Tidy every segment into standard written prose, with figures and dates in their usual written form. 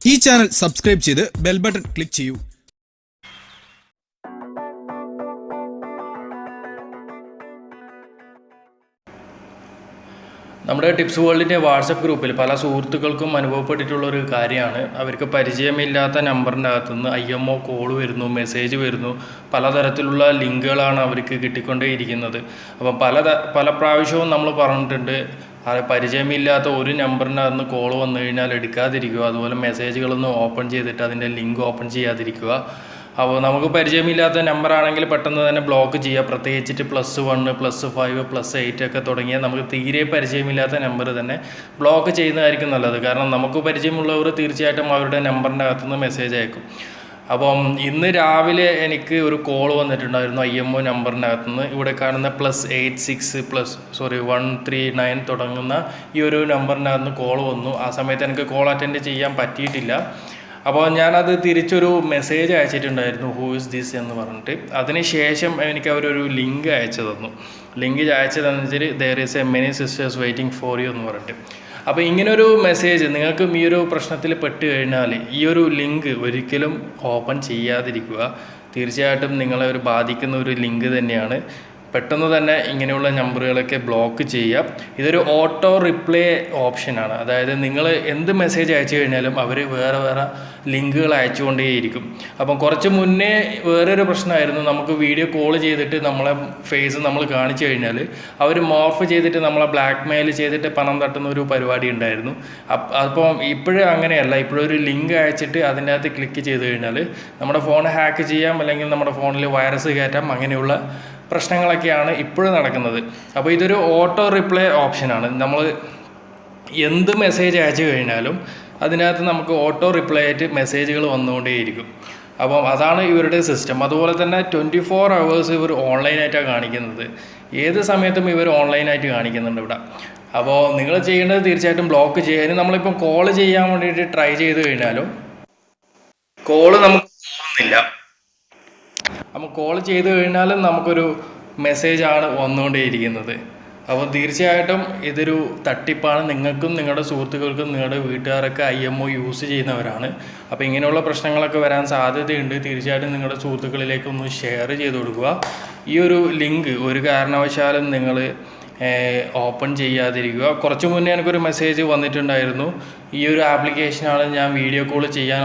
ഈ channel subscribe ചെയ്ത് bell button click ചെയ്യൂ. നമ്മുടെ ടിപ്സ് വേൾഡിൻ്റെ വാട്സപ്പ് ഗ്രൂപ്പിൽ പല സുഹൃത്തുക്കൾക്കും അനുഭവപ്പെട്ടിട്ടുള്ള ഒരു കാര്യമാണ്. അവർക്ക് പരിചയമില്ലാത്ത നമ്പറിൻ്റെ അകത്തുനിന്ന് IMO കോൾ വരുന്നു, മെസ്സേജ് വരുന്നു, പലതരത്തിലുള്ള ലിങ്കുകളാണ് അവർക്ക് കിട്ടിക്കൊണ്ടേയിരിക്കുന്നത്. അപ്പം പല പ്രാവശ്യവും നമ്മൾ പറഞ്ഞിട്ടുണ്ട്, പരിചയമില്ലാത്ത ഒരു നമ്പറിൻ്റെ അകത്ത് കോൾ വന്നു കഴിഞ്ഞാൽ എടുക്കാതിരിക്കുക, അതുപോലെ മെസ്സേജുകളൊന്നും ഓപ്പൺ ചെയ്തിട്ട് അതിൻ്റെ ലിങ്ക് ഓപ്പൺ ചെയ്യാതിരിക്കുക. അപ്പോൾ നമുക്ക് പരിചയമില്ലാത്ത നമ്പറാണെങ്കിൽ പെട്ടെന്ന് തന്നെ ബ്ലോക്ക് ചെയ്യുക. പ്രത്യേകിച്ചിട്ട് +1, +5, +8 ഒക്കെ തുടങ്ങിയ നമുക്ക് തീരെ പരിചയമില്ലാത്ത നമ്പർ തന്നെ ബ്ലോക്ക് ചെയ്യുന്നതായിരിക്കും നല്ലത്. കാരണം നമുക്ക് പരിചയമുള്ളവർ തീർച്ചയായിട്ടും അവരുടെ നമ്പറിൻ്റെ അകത്തുനിന്ന് മെസ്സേജ് അയക്കും. അപ്പം ഇന്ന് രാവിലെ എനിക്ക് ഒരു കോൾ വന്നിട്ടുണ്ടായിരുന്നു IMO നമ്പറിൻ്റെ അകത്തുനിന്ന്. ഇവിടെ കാണുന്ന +86 139 തുടങ്ങുന്ന ഈ ഒരു നമ്പറിൻ്റെ അകത്തുനിന്ന് കോൾ വന്നു. ആ സമയത്ത് എനിക്ക് കോൾ അറ്റൻഡ് ചെയ്യാൻ പറ്റിയിട്ടില്ല. അപ്പോൾ ഞാനത് തിരിച്ചൊരു മെസ്സേജ് അയച്ചിട്ടുണ്ടായിരുന്നു, ഹൂ ഇസ് ദിസ് എന്ന് പറഞ്ഞിട്ട്. അതിനുശേഷം എനിക്ക് അവരൊരു ലിങ്ക് അയച്ചു തന്നു. ലിങ്ക് അയച്ചു തന്നിട്ട് there is a many sisters waiting for you എന്ന് പറഞ്ഞിട്ട്. അപ്പോൾ ഇങ്ങനൊരു മെസ്സേജ് നിങ്ങൾക്കും ഈ ഒരു പ്രശ്നത്തിൽ പെട്ട് കഴിഞ്ഞാൽ ഈ ഒരു ലിങ്ക് ഒരിക്കലും ഓപ്പൺ ചെയ്യാതിരിക്കുക. തീർച്ചയായിട്ടും നിങ്ങളെ ബാധിക്കുന്ന ഒരു ലിങ്ക് തന്നെയാണ്. പെട്ടെന്ന് തന്നെ ഇങ്ങനെയുള്ള നമ്പറുകളൊക്കെ ബ്ലോക്ക് ചെയ്യുക. ഇതൊരു ഓട്ടോ റിപ്ലൈ ഓപ്ഷനാണ്. അതായത് നിങ്ങൾ എന്ത് മെസ്സേജ് അയച്ചു കഴിഞ്ഞാലും അവർ വേറെ ലിങ്കുകൾ അയച്ചുകൊണ്ടേയിരിക്കും. അപ്പം കുറച്ച് മുന്നേ വേറൊരു പ്രശ്നമായിരുന്നു, നമുക്ക് വീഡിയോ കോൾ ചെയ്തിട്ട് നമ്മളെ ഫേസ് നമ്മൾ കാണിച്ചു കഴിഞ്ഞാൽ അവർ മോർഫ് ചെയ്തിട്ട് നമ്മളെ ബ്ലാക്ക് മെയിൽ ചെയ്തിട്ട് പണം തട്ടുന്ന ഒരു പരിപാടി ഉണ്ടായിരുന്നു. അപ്പം ഇപ്പോഴും അങ്ങനെയല്ല. ഇപ്പോഴൊരു ലിങ്ക് അയച്ചിട്ട് അതിൻ്റെ അകത്ത് ക്ലിക്ക് ചെയ്ത് കഴിഞ്ഞാൽ നമ്മുടെ ഫോൺ ഹാക്ക് ചെയ്യാം, അല്ലെങ്കിൽ നമ്മുടെ ഫോണിൽ വൈറസ് കയറ്റാം. അങ്ങനെയുള്ള പ്രശ്നങ്ങളൊക്കെയാണ് ഇപ്പോഴും നടക്കുന്നത്. അപ്പോൾ ഇതൊരു ഓട്ടോ റിപ്ലൈ ഓപ്ഷനാണ്. നമ്മൾ എന്ത് മെസ്സേജ് അയച്ചു കഴിഞ്ഞാലും അതിനകത്ത് നമുക്ക് ഓട്ടോ റിപ്ലൈ ആയിട്ട് മെസ്സേജുകൾ വന്നുകൊണ്ടേയിരിക്കും. അപ്പം അതാണ് ഇവരുടെ സിസ്റ്റം. അതുപോലെ തന്നെ 24 hours ഇവർ ഓൺലൈനായിട്ടാണ് കാണിക്കുന്നത്. ഏത് സമയത്തും ഇവർ ഓൺലൈനായിട്ട് കാണിക്കുന്നുണ്ട് ഇവിടെ. അപ്പോൾ നിങ്ങൾ ചെയ്യേണ്ടത് തീർച്ചയായിട്ടും ബ്ലോക്ക് ചെയ്യാൻ. നമ്മളിപ്പം കോൾ ചെയ്യാൻ വേണ്ടിയിട്ട് ട്രൈ ചെയ്ത് കഴിഞ്ഞാലും കോള് നമുക്ക് പോകുന്നില്ല. അപ്പോൾ കോൾ ചെയ്ത് കഴിഞ്ഞാലും നമുക്കൊരു മെസ്സേജാണ് വന്നുകൊണ്ടേയിരിക്കുന്നത്. അപ്പോൾ തീർച്ചയായിട്ടും ഇതൊരു തട്ടിപ്പാണ്. നിങ്ങൾക്കും നിങ്ങളുടെ സുഹൃത്തുക്കൾക്കും നിങ്ങളുടെ വീട്ടുകാരൊക്കെ IMO യൂസ് ചെയ്യുന്നവരാണ്. അപ്പോൾ ഇങ്ങനെയുള്ള പ്രശ്നങ്ങളൊക്കെ വരാൻ സാധ്യതയുണ്ട്. തീർച്ചയായിട്ടും നിങ്ങളുടെ സുഹൃത്തുക്കളിലേക്ക് ഒന്ന് ഷെയർ ചെയ്ത് കൊടുക്കുക. ഈ ഒരു ലിങ്ക് ഒരു കാരണവശാലും നിങ്ങൾ ഓപ്പൺ ചെയ്യാതിരിക്കുക. കുറച്ച് മുന്നേ എനിക്കൊരു മെസ്സേജ് വന്നിട്ടുണ്ടായിരുന്നു, ഈ ഒരു ആപ്ലിക്കേഷനാണ് ഞാൻ വീഡിയോ കോൾ ചെയ്യാൻ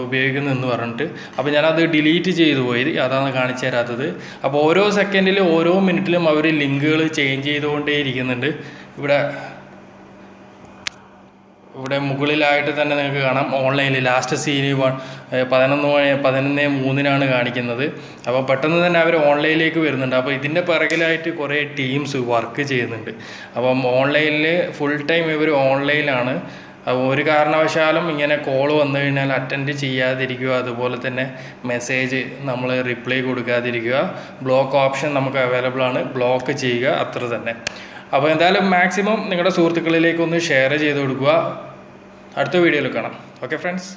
ഉപയോഗിക്കുന്നതെന്ന് പറഞ്ഞിട്ട്. അപ്പോൾ ഞാനത് ഡിലീറ്റ് ചെയ്തു പോയി, അതാണ് കാണിച്ചു തരാത്തത്. അപ്പോൾ ഓരോ സെക്കൻഡിലും ഓരോ മിനിറ്റിലും അവർ ലിങ്കുകൾ ചേഞ്ച് ചെയ്തുകൊണ്ടേ ഇരിക്കുന്നുണ്ട്. ഇവിടെ മുകളിലായിട്ട് തന്നെ നിങ്ങൾക്ക് കാണാം ഓൺലൈനിൽ ലാസ്റ്റ് സീന് 11:03 കാണിക്കുന്നത്. അപ്പോൾ പെട്ടെന്ന് തന്നെ അവർ ഓൺലൈനിലേക്ക് വരുന്നുണ്ട്. അപ്പോൾ ഇതിൻ്റെ പിറകിലായിട്ട് കുറേ ടീംസ് വർക്ക് ചെയ്യുന്നുണ്ട്. അപ്പം ഓൺലൈനിൽ ഫുൾ ടൈം ഇവർ ഓൺലൈനിലാണ്. അപ്പോൾ ഒരു കാരണവശാലും ഇങ്ങനെ കോൾ വന്നു കഴിഞ്ഞാൽ അറ്റൻഡ് ചെയ്യാതിരിക്കുക. അതുപോലെ തന്നെ മെസ്സേജ് നമ്മൾ റിപ്ലൈ കൊടുക്കാതിരിക്കുക. ബ്ലോക്ക് ഓപ്ഷൻ നമുക്ക് അവൈലബിൾ ആണ്, ബ്ലോക്ക് ചെയ്യുക, അത്ര തന്നെ. അപ്പോൾ എന്തായാലും മാക്സിമം നിങ്ങളുടെ സുഹൃത്തുക്കളിലേക്ക് ഒന്ന് ഷെയർ ചെയ്ത് കൊടുക്കുക. അടുത്ത വീഡിയോയിൽ കാണാം. Okay friends.